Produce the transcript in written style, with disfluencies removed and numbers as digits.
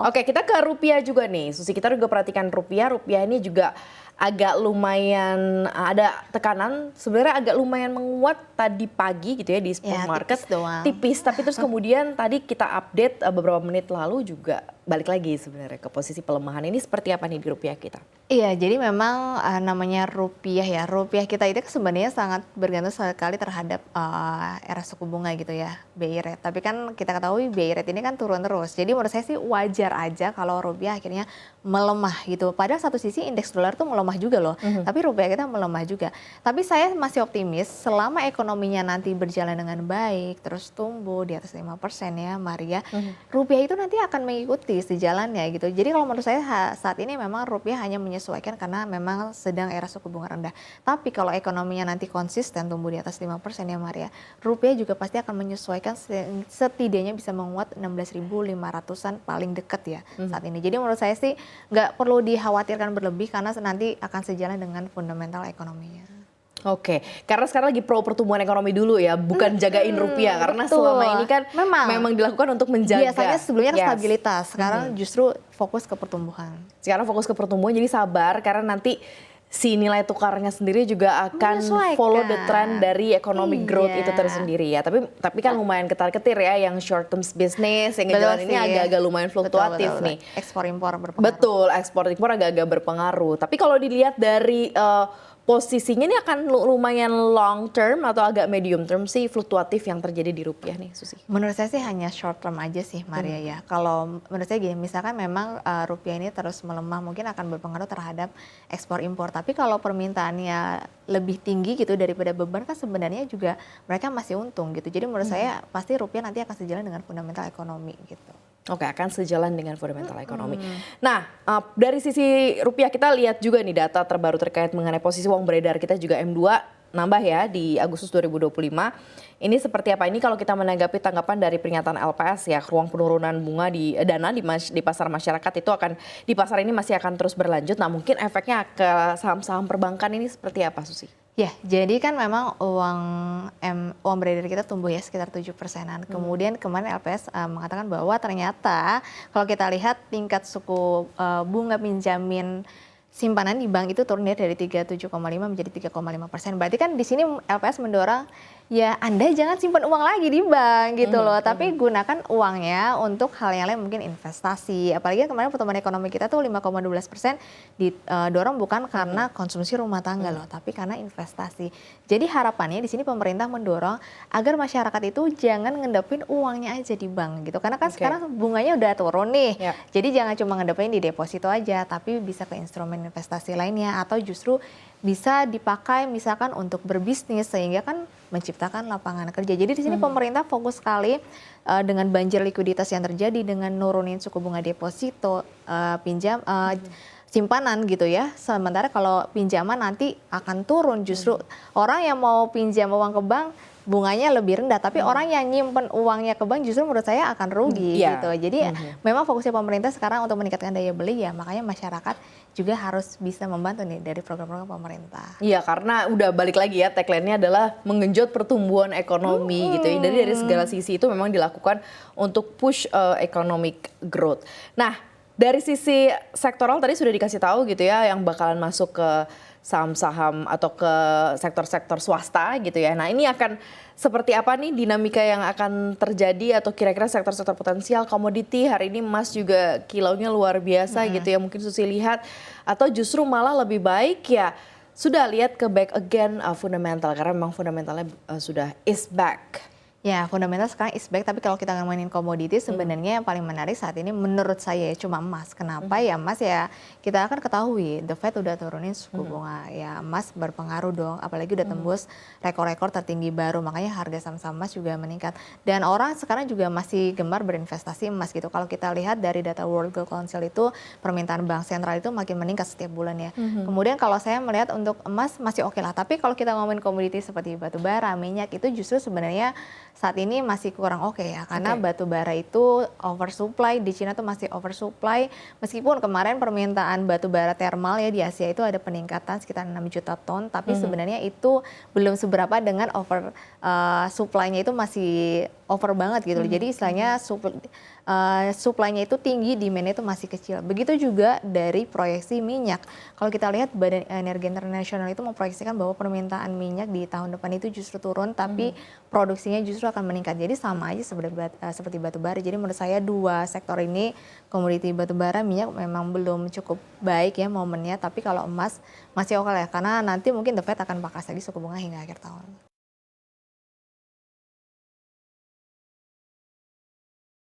Oke, kita ke rupiah juga nih. Susi, kita juga perhatikan rupiah. Rupiah ini juga agak lumayan ada tekanan. Sebenarnya agak lumayan menguat tadi pagi gitu ya di spot Ya, market. tipis doang. Tipis, tapi terus kemudian tadi kita update beberapa menit lalu juga balik lagi sebenarnya ke posisi pelemahan. Ini seperti apa nih di rupiah kita? Iya, jadi memang namanya rupiah ya. Rupiah kita itu sebenarnya sangat bergantung sekali terhadap era suku bunga gitu ya, BI rate. Tapi kan kita ketahui BI rate ini kan turun terus. Jadi menurut saya sih wajar aja kalau rupiah akhirnya melemah gitu. Padahal satu sisi indeks dolar tuh melemah juga loh. Tapi rupiah kita melemah juga. Tapi saya masih optimis selama ekonominya nanti berjalan dengan baik, terus tumbuh di atas 5% ya, Maria. Rupiah itu nanti akan mengikuti sejalannya gitu. Jadi kalau menurut saya saat ini memang rupiah hanya menyesuaikan karena memang sedang era suku bunga rendah. Tapi kalau ekonominya nanti konsisten tumbuh di atas 5% ya Maria, rupiah juga pasti akan menyesuaikan setidaknya bisa menguat 16.500-an paling dekat ya saat ini. Jadi menurut saya sih nggak perlu dikhawatirkan berlebih karena nanti akan sejalan dengan fundamental ekonominya. Oke, karena sekarang lagi pro pertumbuhan ekonomi dulu ya, bukan jagain rupiah. Karena Betul. selama ini kan memang dilakukan untuk menjaga. Biasanya sebelumnya stabilitas, sekarang justru fokus ke pertumbuhan. Sekarang fokus ke pertumbuhan, jadi sabar karena nanti si nilai tukarnya sendiri juga akan follow the trend dari economic growth itu tersendiri ya. Tapi kan lumayan ketar-ketir ya, yang short term business yang ngejalan ini agak-agak lumayan fluktuatif nih. Ekspor impor berpengaruh. Betul, ekspor impor agak-agak berpengaruh. Tapi kalau dilihat dari posisinya ini akan lumayan long term atau agak medium term sih fluktuatif yang terjadi di rupiah nih, Susi? Menurut saya sih hanya short term aja sih Maria ya. Kalau menurut saya gini, misalkan memang rupiah ini terus melemah mungkin akan berpengaruh terhadap ekspor impor. Tapi kalau permintaannya lebih tinggi gitu daripada beban kan sebenarnya juga mereka masih untung gitu. Jadi menurut saya pasti rupiah nanti akan sejalan dengan fundamental ekonomi gitu. Oke, akan sejalan dengan fundamental ekonomi. Nah, dari sisi rupiah kita lihat juga nih data terbaru terkait mengenai posisi uang beredar kita juga M2 nambah ya di Agustus 2025. Ini seperti apa? Ini kalau kita menanggapi tanggapan dari pernyataan LPS ya, ruang penurunan bunga di dana di pasar masyarakat itu akan di pasar ini masih akan terus berlanjut. Nah, mungkin efeknya ke saham-saham perbankan ini seperti apa, Susi? Ya, jadi kan memang uang beredar kita tumbuh ya sekitar 7%-an. Kemudian kemarin LPS mengatakan bahwa ternyata kalau kita lihat tingkat suku bunga pinjamin simpanan di bank itu turun dari 37,5 menjadi 3,5%. Berarti kan di sini LPS mendorong ya Anda jangan simpan uang lagi di bank gitu loh, tapi gunakan uangnya untuk hal yang lain, mungkin investasi. Apalagi kemarin pertumbuhan ekonomi kita tuh 5,12% didorong bukan karena konsumsi rumah tangga loh, tapi karena investasi. Jadi harapannya di sini pemerintah mendorong agar masyarakat itu jangan ngendepin uangnya aja di bank gitu. Karena kan sekarang bunganya udah turun nih. Jadi jangan cuma ngendepin di deposito aja, tapi bisa ke instrumen investasi lainnya atau justru bisa dipakai misalkan untuk berbisnis sehingga kan menciptakan lapangan kerja. Jadi di sini pemerintah fokus sekali dengan banjir likuiditas yang terjadi dengan nurunin suku bunga deposito, simpanan gitu ya. Sementara kalau pinjaman nanti akan turun, justru orang yang mau pinjam uang ke bank bunganya lebih rendah, tapi orang yang nyimpen uangnya ke bank justru menurut saya akan rugi gitu. Jadi memang fokusnya pemerintah sekarang untuk meningkatkan daya beli ya, makanya masyarakat juga harus bisa membantu nih dari program-program pemerintah. Iya, karena udah balik lagi ya, tagline-nya adalah menggenjot pertumbuhan ekonomi gitu ya. Jadi dari segala sisi itu memang dilakukan untuk push economic growth. Nah, dari sisi sektoral tadi sudah dikasih tahu gitu ya, yang bakalan masuk ke saham-saham atau ke sektor-sektor swasta gitu ya. Nah, ini akan seperti apa nih dinamika yang akan terjadi atau kira-kira sektor-sektor potensial komoditi? Hari ini emas juga kilaunya luar biasa gitu ya, mungkin Susi lihat, atau justru malah lebih baik ya sudah lihat ke back again fundamental, karena memang fundamentalnya sudah is back. Ya, fundamental sekarang is back, tapi kalau kita ngomongin komoditi sebenarnya yang paling menarik saat ini menurut saya cuma emas. Kenapa? Ya emas ya kita akan ketahui The Fed udah turunin suku bunga. Ya emas berpengaruh dong, apalagi udah tembus rekor-rekor tertinggi baru, makanya harga saham-saham emas juga meningkat. Dan orang sekarang juga masih gemar berinvestasi emas gitu. Kalau kita lihat dari data World Gold Council itu permintaan bank sentral itu makin meningkat setiap bulannya. Kemudian kalau saya melihat untuk emas masih oke lah, tapi kalau kita ngomongin komoditi seperti batu bara, minyak itu justru sebenarnya saat ini masih kurang oke ya, karena batu bara itu oversupply, di Cina tuh masih oversupply, meskipun kemarin permintaan batu bara thermal ya di Asia itu ada peningkatan sekitar 6 juta ton, tapi sebenarnya itu belum seberapa dengan supply-nya itu masih over banget gitu loh. Jadi istilahnya supply-nya itu tinggi, demand-nya itu masih kecil. Begitu juga dari proyeksi minyak. Kalau kita lihat Badan Energi Internasional itu memproyeksikan bahwa permintaan minyak di tahun depan itu justru turun, tapi produksinya justru akan meningkat. Jadi sama aja seperti batu bara. Jadi menurut saya dua sektor ini, komoditi batu bara, minyak memang belum cukup baik ya momennya. Tapi kalau emas masih oke lah, karena nanti mungkin The Fed akan pangkas lagi suku bunga hingga akhir tahun.